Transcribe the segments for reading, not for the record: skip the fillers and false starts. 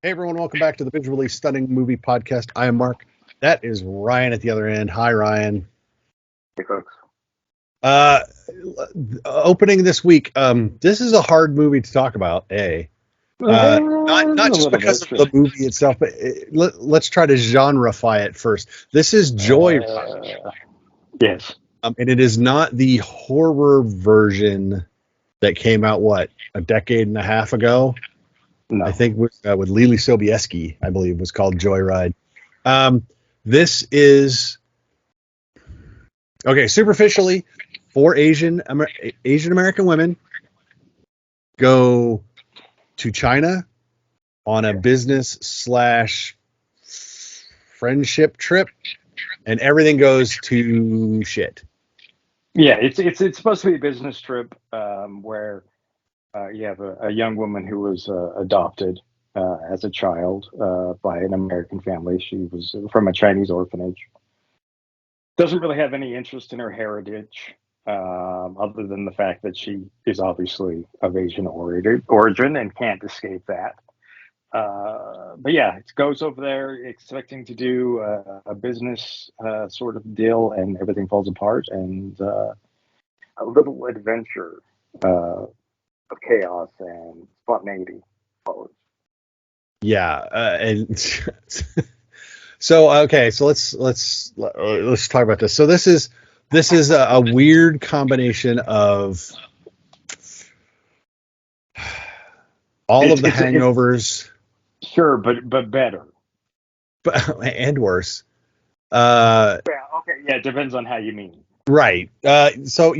Hey everyone, welcome back to the Visually Stunning Movie Podcast. I am Mark. That is Ryan at the other end. Hi, Ryan. Hey, folks. Uh, Opening this week. This is a hard movie to talk about. Not just because of the movie itself, but let's try to genreify it first. This is Joyride. Yes. And it is not the horror version that came out a decade and a half ago. No. I think with Lily Sobieski, I believe, was called Joyride. This is okay. Superficially, four Asian American women go to China on a business / friendship trip, and everything goes to shit. Yeah, it's supposed to be a business trip where you have a young woman who was adopted as a child by an American family. She was from a Chinese orphanage. Doesn't really have any interest in her heritage, other than the fact that she is obviously of Asian origin and can't escape that. But yeah, it goes over there expecting to do a business sort of deal, and everything falls apart, and a little adventure of chaos and spontaneity follows. Yeah, and so okay, so let's talk about this. So this is a weird combination of all of the hangovers. Sure, but better. And worse. Yeah, okay, yeah, it depends on how you mean. Right. So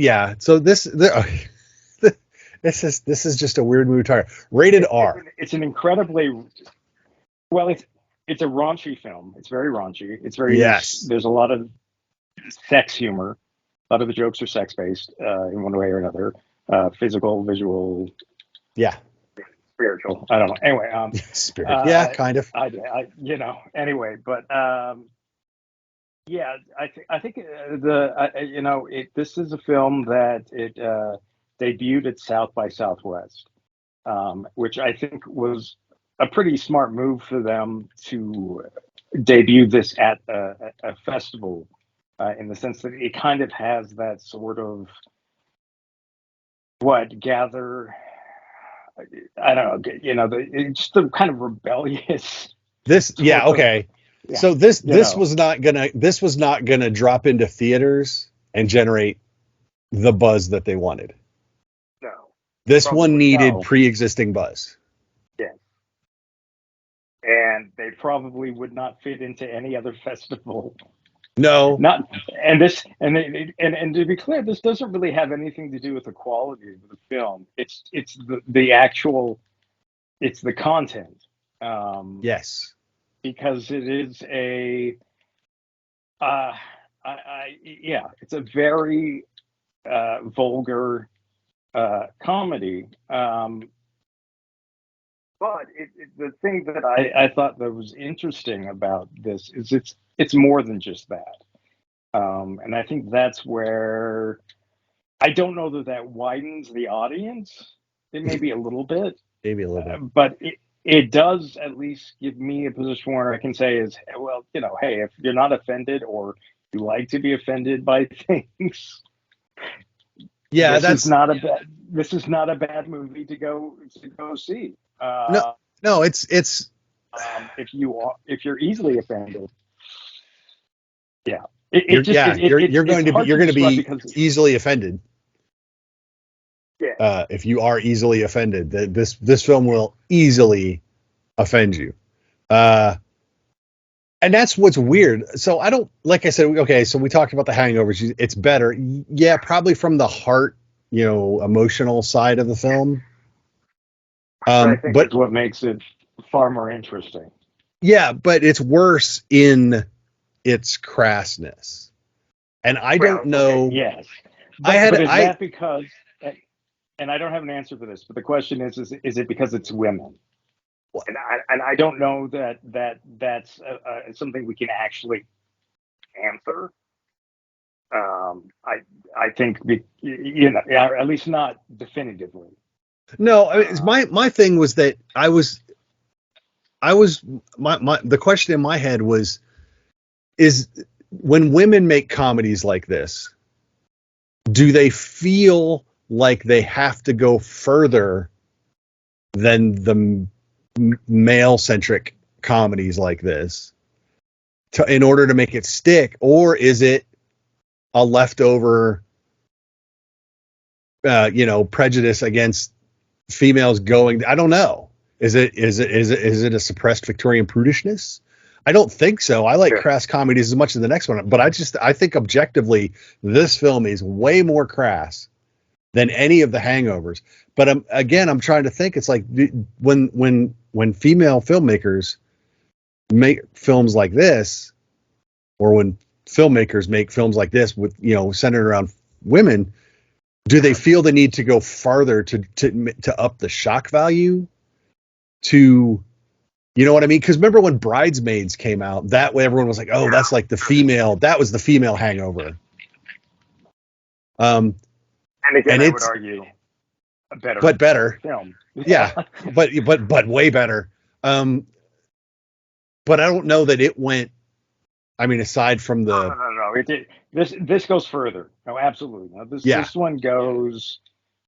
this is just a weird movie. Rated R. It's an incredibly well. It's a raunchy film. It's very raunchy. It's very yes. There's a lot of sex humor. A lot of the jokes are sex based in one way or another. Physical, visual. Yeah. Spiritual. I don't know. Anyway, spirit. Yeah, kind of. Anyway, but yeah, I think this is a film that it debuted at South by Southwest, which I think was a pretty smart move for them to debut this at a festival, in the sense that it kind of has that sort of gather. I don't know, it's the kind of rebellious. Okay. Yeah, so this was not gonna drop into theaters and generate the buzz that they wanted. No. This one needed pre-existing buzz. Yes. And they probably would not fit into any other festival. No. And to be clear, this doesn't really have anything to do with the quality of the film. It's the actual, it's the content. Yes. Because it is it's a very vulgar comedy. But the thing that I thought that was interesting about this is it's more than just that. And I think that's where I don't know that widens the audience. It may be a little bit. Maybe a little bit. But it does at least give me a position where I can say well, hey, if you're not offended or you like to be offended by things, yeah, this is not a bad movie to go see. No, it's if you're easily offended, yeah, you're going to be easily offended. Yeah. If you are easily offended, this film will easily offend you. And that's what's weird. So I don't, like I said, okay, so we talked about The Hangovers. It's better. Yeah, probably from the heart, emotional side of the film. I think that's what makes it far more interesting. Yeah, but it's worse in its crassness. And I don't know. Okay, yes. But is that because, and I don't have an answer for this, but the question is it because it's women? And I don't know that's something we can actually answer. I think at least not definitively. No, I mean, my thing was that I was the question in my head was, is when women make comedies like this, do they feel like they have to go further than the male centric comedies like this in order to make it stick, or is it a leftover prejudice against females going? I don't know. Is it a suppressed Victorian prudishness? I don't think so. I like crass comedies as much as the next one, but I think objectively this film is way more crass than any of the hangovers. But I'm trying to think. It's like when female filmmakers make films like this, or when filmmakers make films like this with centered around women, do they feel the need to go farther to up the shock value? To, you know what I mean? Because remember when Bridesmaids came out, that way everyone was like, oh, that's like that was the female Hangover. And again, I would argue better film. Yeah, but way better. But I don't know that it went. I mean, aside from the no. This goes further. No, absolutely. No, this one goes.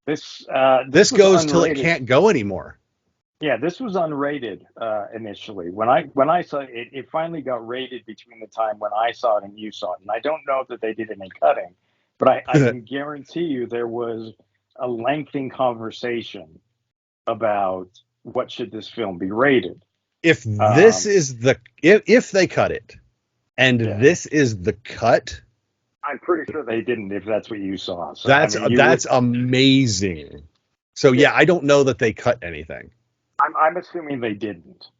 This goes till it can't go anymore. Yeah, this was unrated initially. When I saw it, it finally got rated between the time when I saw it and you saw it. And I don't know that they did any cutting, but I can guarantee you there was a lengthy conversation about what should this film be rated. If this is if they cut it, and this is the cut, I'm pretty sure they didn't. If that's what you saw, so, that's amazing. So yeah, I don't know that they cut anything. I'm assuming they didn't.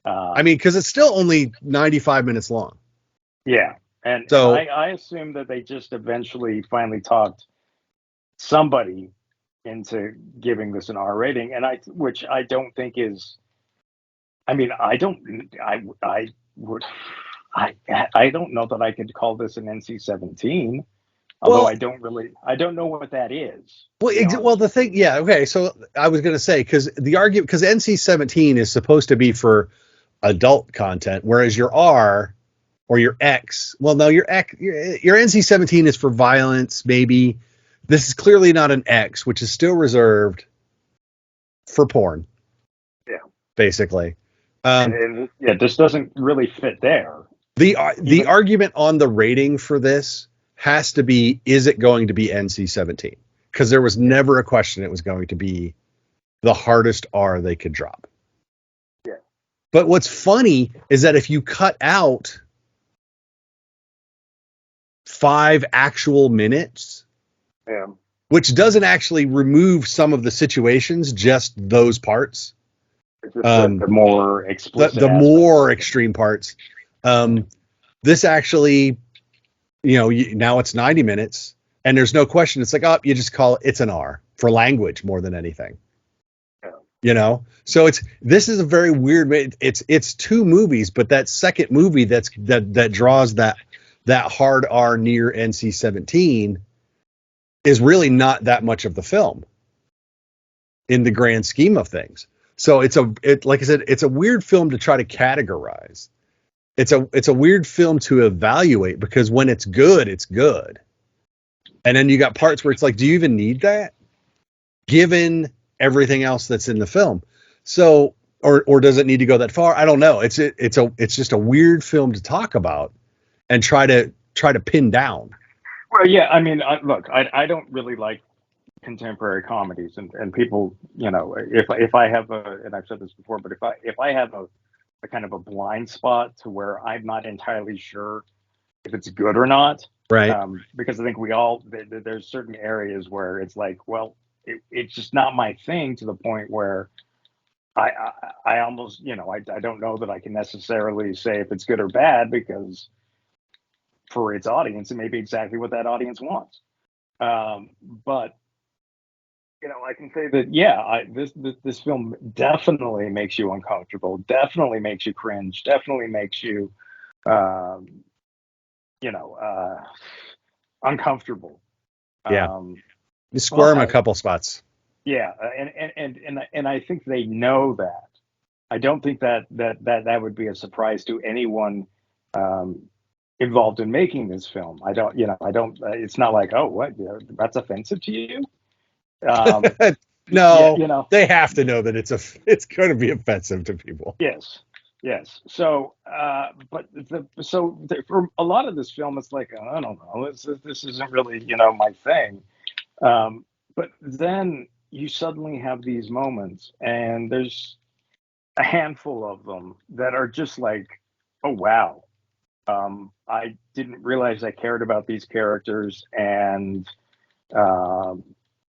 I mean, because it's still only 95 minutes long. Yeah, and so I assume that they just eventually finally talked somebody into giving this an R rating, and which I don't think is. I mean, I don't know that I could call this an NC-17. Although I don't know what that is. Well, the thing, okay. So I was going to say, because NC-17 is supposed to be for adult content, whereas your R or your X, your NC-17 is for violence, maybe. This is clearly not an X, which is still reserved for porn. Yeah, basically. This doesn't really fit there. The argument on the rating for this has to be, is it going to be NC-17? Because there was never a question it was going to be the hardest R they could drop. Yeah. But what's funny is that if you cut out 5 actual minutes, which doesn't actually remove some of the situations, just those parts. The more explicit, the more extreme parts. This actually, now it's 90 minutes and there's no question. It's like, you just call it's an R for language more than anything. So this is a very weird. It's 2 movies, but that second movie that draws that hard R near NC-17 is really not that much of the film in the grand scheme of things. So like I said, it's a weird film to try to categorize. It's a weird film to evaluate, because when it's good, it's good. And then you got parts where it's like, do you even need that, given everything else that's in the film? So, or does it need to go that far? I don't know. It's just a weird film to talk about and try to pin down. Well, yeah. I mean, look, I don't really like contemporary comedies, and people, if I have and I've said this before, but if I have a kind of a blind spot to where I'm not entirely sure if it's good or not, right? Because I think there's certain areas where it's like, well, it's just not my thing, to the point where I almost, I don't know that I can necessarily say if it's good or bad, because for its audience, it may be exactly what that audience wants. But I can say that, this film definitely makes you uncomfortable, definitely makes you cringe, definitely makes you, uncomfortable. Yeah, you squirm a couple spots. Yeah, and I think they know that. I don't think that would be a surprise to anyone involved in making this film. I don't, I don't. It's not like, oh, what? That's offensive to you? Um, yeah, No, they have to know that it's going to be offensive to people. Yes, yes. So, for a lot of this film, it's like, I don't know, this isn't really my thing. Um, but then you suddenly have these moments, and there's a handful of them that are just like, oh wow, I didn't realize I cared about these characters, and um,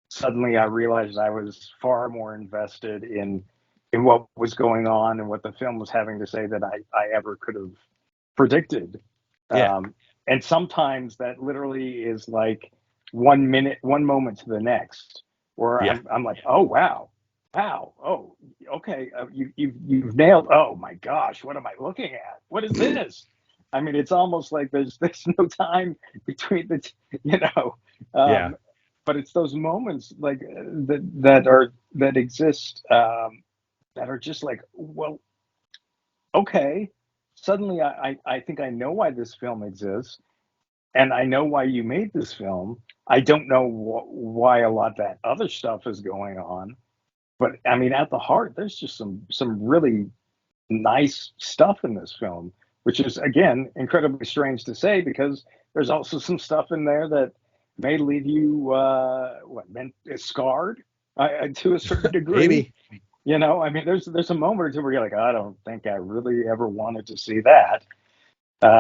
suddenly I realized I was far more invested in what was going on and what the film was having to say than I ever could have predicted. Yeah, And sometimes that literally is like 1 minute, one moment to the next, where yeah. I'm like, oh wow, wow, oh okay, you've nailed. Oh my gosh, what am I looking at? What is this? I mean, it's almost like there's no time between you know. Yeah. Um, but it's those moments like that exist, that are just like, well, okay, suddenly I think I know why this film exists, and I know why you made this film. I don't know why a lot of that other stuff is going on, but I mean, at the heart, there's just some really nice stuff in this film, which is again incredibly strange to say because there's also some stuff in there that may leave you scarred to a certain degree. Maybe. I mean, there's a moment or two where you're like, I don't think I really ever wanted to see that. And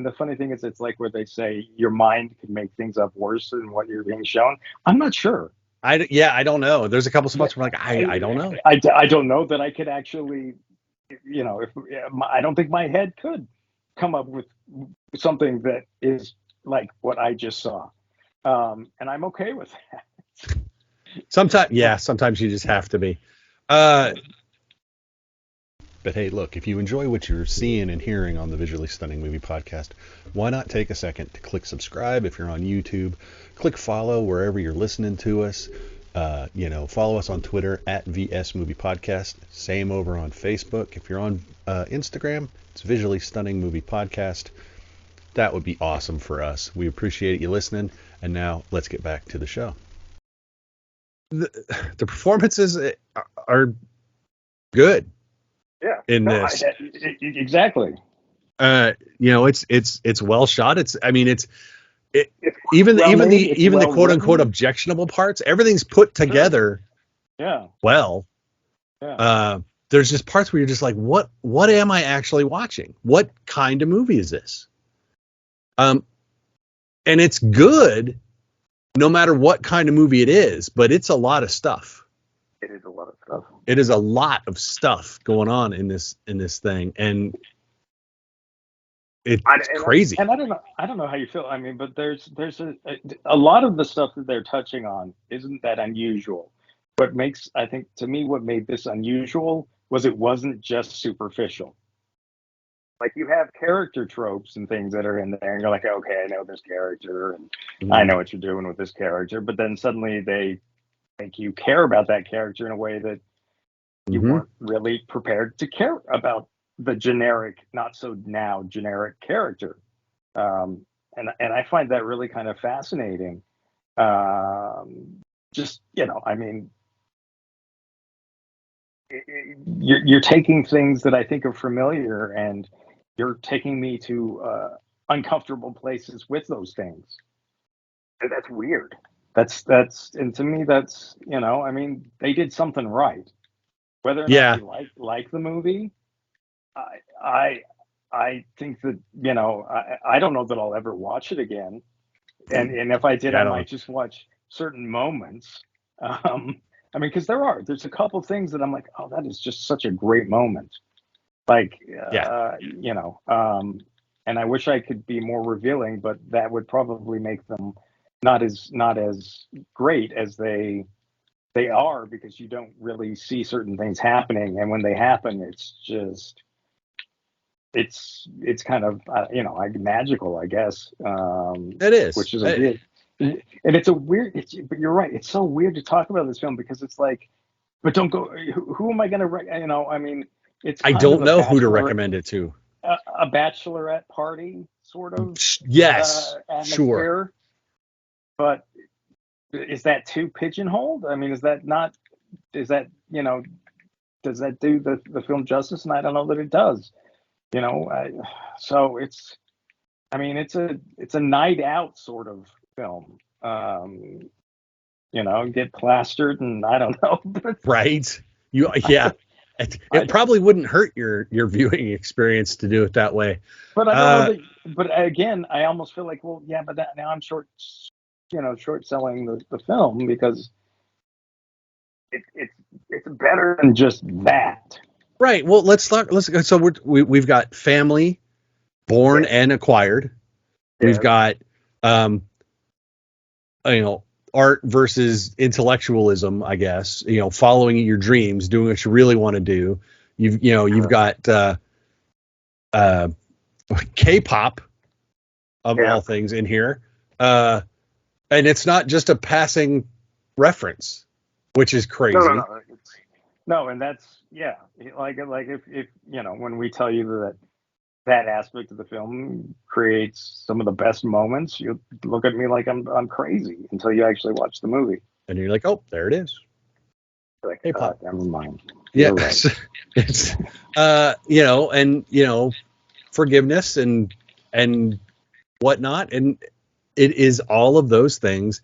the funny thing is, it's like where they say your mind can make things up worse than what you're being shown. I'm not sure. I don't know. There's a couple Yeah, spots where I'm like, I don't know. I don't know that I could actually, if I don't think my head could come up with something that is like what I just saw, and I'm okay with that. Sometimes you just have to be. Uh, but hey, look, if you enjoy what you're seeing and hearing on the Visually Stunning Movie Podcast, why not take a second to click subscribe if you're on YouTube, click follow wherever you're listening to us. Follow us on Twitter at VS Movie Podcast. Same over on Facebook. If you're on Instagram, it's Visually Stunning Movie Podcast. That would be awesome for us. We appreciate you listening. And now let's get back to the show. The performances are good. Yeah. In this, exactly. It's well shot. It's even well made, the well quote unquote written. objectionable parts, everything's put together. Sure. Yeah. Well. Yeah. There's just parts where you're just like, what am I actually watching? What kind of movie is this? And it's good no matter what kind of movie it is, but it's a lot of stuff. It is a lot of stuff. It is a lot of stuff going on in this thing, and it's crazy. And I don't know how you feel. I mean, but there's a lot of the stuff that they're touching on isn't that unusual. I think to me, what made this unusual was it wasn't just superficial. Like you have character tropes and things that are in there, and you're like, okay, I know this character, and I know what you're doing with this character. But then suddenly they make you care about that character in a way that you weren't really prepared to care about the generic, not so now generic character. And I find that really kind of fascinating. I mean, you're taking things that I think are familiar, and you're taking me to uncomfortable places with those things. And that's weird. And to me, that's I mean, they did something right. Whether or not you like the movie, I think that I don't know that I'll ever watch it again, and if I did, I might just watch certain moments. I mean, because there's a couple things that I'm like, oh, that is just such a great moment, like and I wish I could be more revealing, but that would probably make them not as great as they are, because you don't really see certain things happening, and when they happen, it's just it's kind of like magical, I guess. It is, which is a weird, and it's a weird. But you're right. It's so weird to talk about this film because it's like But don't go. Who am I going to? I mean, it's I kind of don't know who to recommend it to. a bachelorette party sort of Yes, sure. atmosphere. But is that too pigeonholed? I mean, is that not? Is that does that do the film justice? And I don't know that it does. So it's. I mean, it's a night out sort of film. Get plastered and I don't know. But Right? Yeah. It I, probably wouldn't hurt your viewing experience to do it that way. but I don't know that. But again, I almost feel like, well, yeah, but now I'm short selling the film because it's better than just that. Right. Well, let's talk. So we've got family, born Yes. and acquired. We've Yes. got, um, art versus intellectualism, I guess. Following your dreams, doing what you really want to do. You've got K-pop of all things in here, and it's not just a passing reference, which is crazy. No, and that's like if when we tell you that aspect of the film creates some of the best moments, you look at me like I'm crazy until you actually watch the movie. And you're like, oh, there it is. Like, K-pop. Never mind. Yeah, right. It's forgiveness and whatnot, and it is all of those things,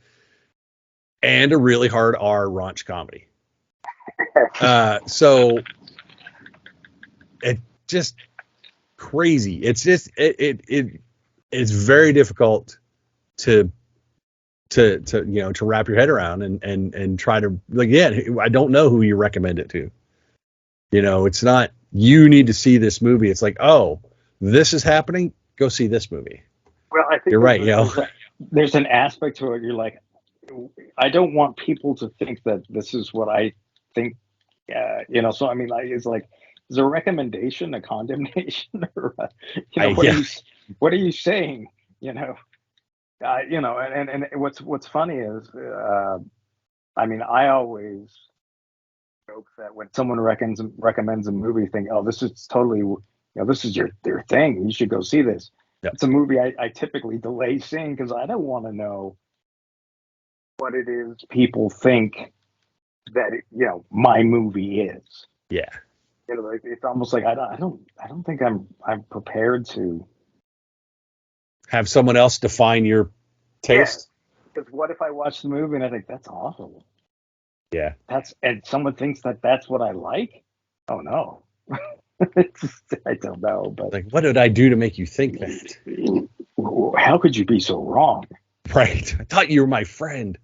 and a really hard R raunch comedy. So it just crazy. It's just it's very difficult to wrap your head around and try to, like, I don't know who you recommend it to. It's not, you need to see this movie. It's like, oh, this is happening, go see this movie. Well, I think you're right. There's an aspect to it. You're like, I don't want people to think that this is what I think. So I mean, it's like, is a recommendation a condemnation, or what are you saying? And what's funny is, I mean, I always joke that when someone recommends a movie, think, oh, this is totally, this is their thing. You should go see this. Yep. It's a movie I typically delay seeing because I don't want to know what it is people think that my movie is. Yeah. It's almost like I don't think I'm prepared to have someone else define your taste. Because what if I watch the movie and I think that's awful? Yeah. And someone thinks that's what I like? Oh no. I don't know, but like, what did I do to make you think that? How could you be so wrong? Right. I thought you were my friend.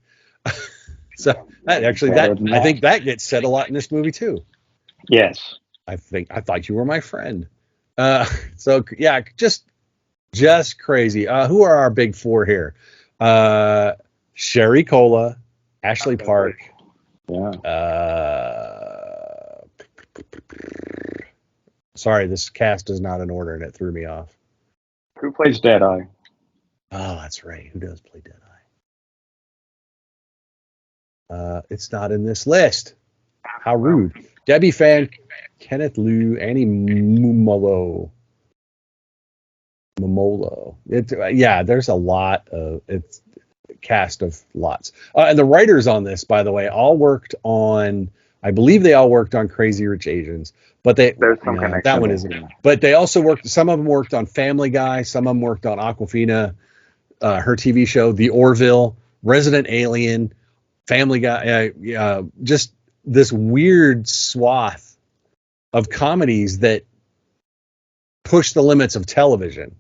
So I think that gets said a lot in this movie too. Yes. I thought you were my friend. So yeah, just crazy. Who are our big four here? Sherry Cola, Ashley Park. Yeah. Sorry, this cast is not in order and it threw me off. Who plays Deadeye? Oh, that's right. Who does play Deadeye? It's not in this list. How rude. Debbie Fan, Kenneth Liu, Annie Mumolo. There's a lot of it's cast of lots. And the writers on this, by the way, I believe they all worked on Crazy Rich Asians, but there's some connection. That one isn't. But they also some of them worked on Family Guy, some of them worked on Awkwafina, her TV show, The Orville, Resident Alien, Family Guy, just this weird swath of comedies that push the limits of television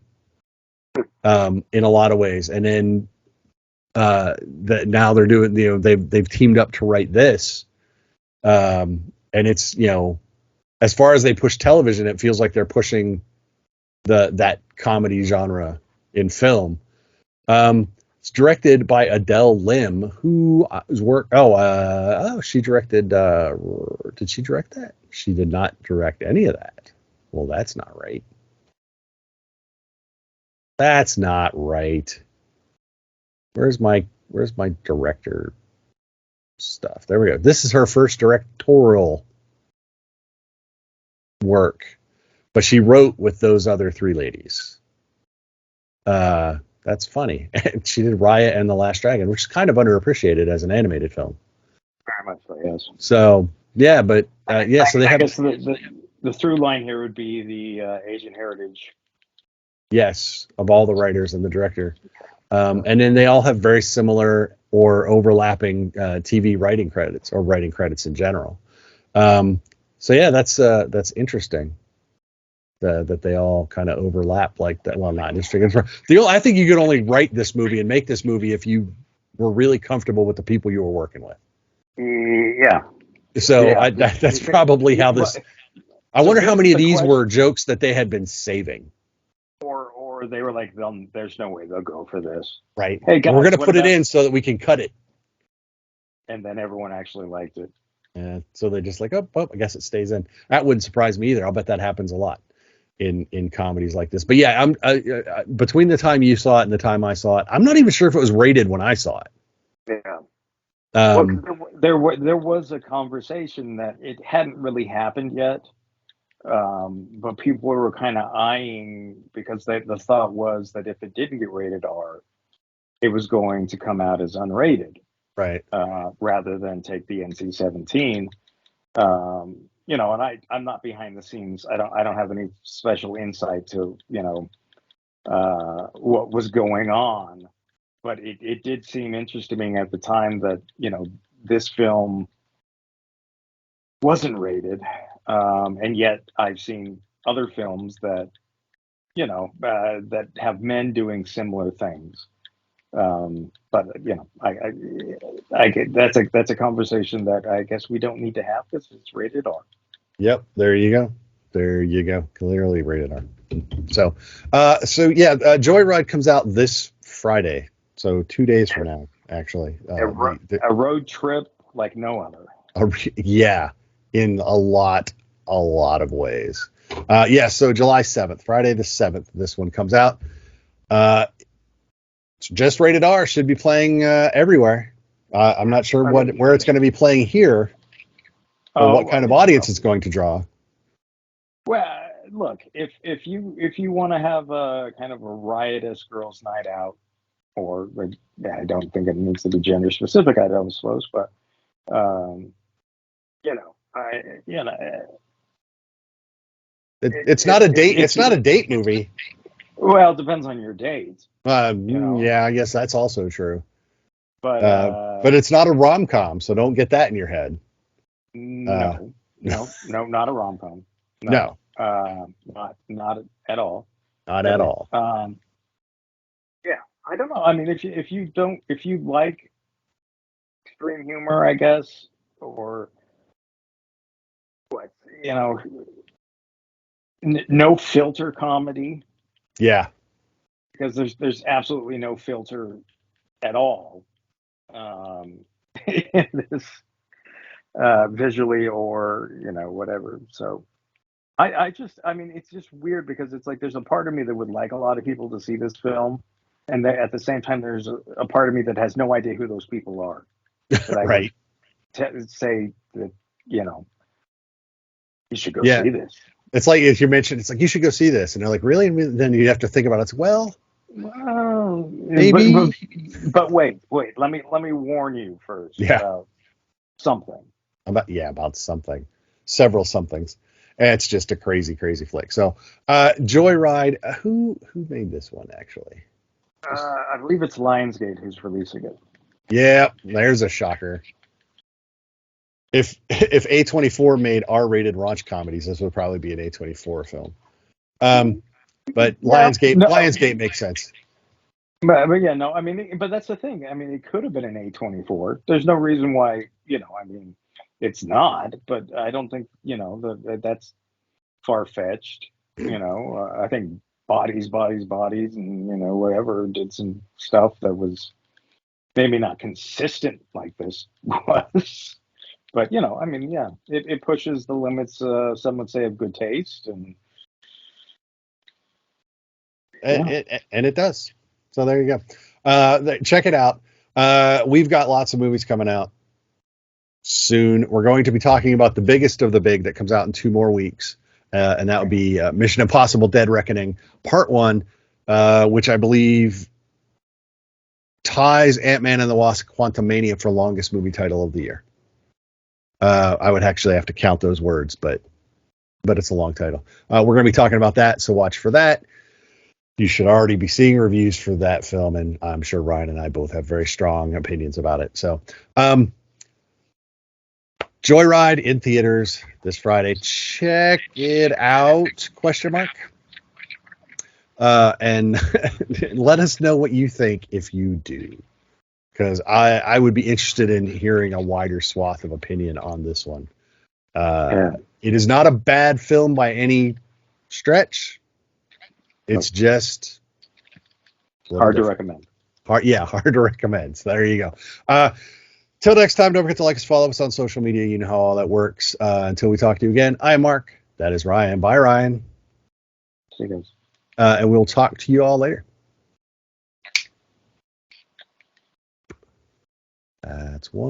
in a lot of ways. And then that now they're doing, they've teamed up to write this. And it's, as far as they push television, it feels like they're pushing that comedy genre in film. It's directed by Adele Lim, who she directed, did she direct that? She did not direct any of that. Well, that's not right. That's not right. Where's my director stuff. There we go. This is her first directorial work, but she wrote with those other three ladies. That's funny. She did Raya and the Last Dragon, which is kind of underappreciated as an animated film. Very much so, yes. So yeah, but yeah, so they I have. guess the through line here would be the Asian heritage. Yes, of all the writers and the director. And then they all have very similar or overlapping TV writing credits or writing credits in general. So yeah, that's interesting that they all kind of overlap like that. Well, not interesting. I think you could only write this movie and make this movie if you were really comfortable with the people you were working with. Yeah. So Yeah. that's probably how this. I wonder how many of these were jokes that they had been saving. Or they were like, there's no way they'll go for this. Right. Hey, guys, we're going to put it in so that we can cut it. And then everyone actually liked it. And so they're just like, oh, I guess it stays in. That wouldn't surprise me either. I'll bet that happens a lot in comedies like this. But yeah, I'm between the time you saw it and the time I saw it, I'm not even sure if it was rated when I saw it. Yeah. Well, there was a conversation that it hadn't really happened yet. But people were kind of eyeing because the thought was that if it didn't get rated R, it was going to come out as unrated, right? Rather than take the NC-17. You know, and I'm not behind the scenes. I don't have any special insight to what was going on, but it did seem interesting to me at the time that this film wasn't rated. And yet I've seen other films that, that have men doing similar things. But I get that's a conversation that I guess we don't need to have because it's rated R. Yep, there you go. There you go. Clearly rated R. So yeah, Joyride comes out this Friday, so 2 days from now, actually. A road trip like no other. Yeah, in a lot of ways. Yeah, so July 7th, Friday the 7th, this one comes out. It's just rated R, should be playing everywhere. I'm not sure where it's going to be playing here, or what kind of audience it's going to draw. Well, look, if you want to have a kind of a riotous girls' night out, or I don't think it needs to be gender specific, I don't suppose, but it's not a date. It's not a date movie. Well, it depends on your date. Yeah, I guess that's also true. But it's not a rom-com, so don't get that in your head. No, not a rom-com. No. Not at all. Not at all. Yeah, I don't know. I mean, if you like extreme humor, I guess, or what, no filter comedy. Yeah. Because there's absolutely no filter at all in this visually or whatever. So I mean it's just weird because it's like there's a part of me that would like a lot of people to see this film, and at the same time there's a part of me that has no idea who those people are. Right. Say that you should go see this. It's like, as you mentioned, it's like, you should go see this. And they're like, really? And then you have to think about it. It's, well, maybe. But wait. Let me warn you first about something. About something. Several somethings. It's just a crazy, crazy flick. So, Joyride, who made this one, actually? I believe it's Lionsgate who's releasing it. Yeah, there's a shocker. If A24 made R-rated raunch comedies, this would probably be an A24 film. But Lionsgate makes sense. But yeah, no, I mean, but that's the thing. I mean, it could have been an A24. There's no reason why, I mean, it's not. But I don't think, that's far-fetched. I think Bodies, and whatever did some stuff that was maybe not consistent like this was. But I mean, yeah, it pushes the limits. Some would say of good taste, and it does. So there you go. Check it out. We've got lots of movies coming out. soon. We're going to be talking about the biggest of the big that comes out in 2 more weeks, and that would be Mission Impossible: Dead Reckoning Part 1, which I believe ties Ant-Man and the Wasp: Quantumania for longest movie title of the year. I would actually have to count those words, but it's a long title. We're going to be talking about that, so watch for that. You should already be seeing reviews for that film, and I'm sure Ryan and I both have very strong opinions about it. So, Joyride in theaters this Friday. Check it out, ? And let us know what you think if you do, because I would be interested in hearing a wider swath of opinion on this one. It is not a bad film by any stretch. It's just hard to recommend. Hard to recommend. So there you go. Till next time, don't forget to like us, follow us on social media. You know how all that works. Until we talk to you again, I am Mark. That is Ryan. Bye, Ryan. See you guys. And we'll talk to you all later. That's one.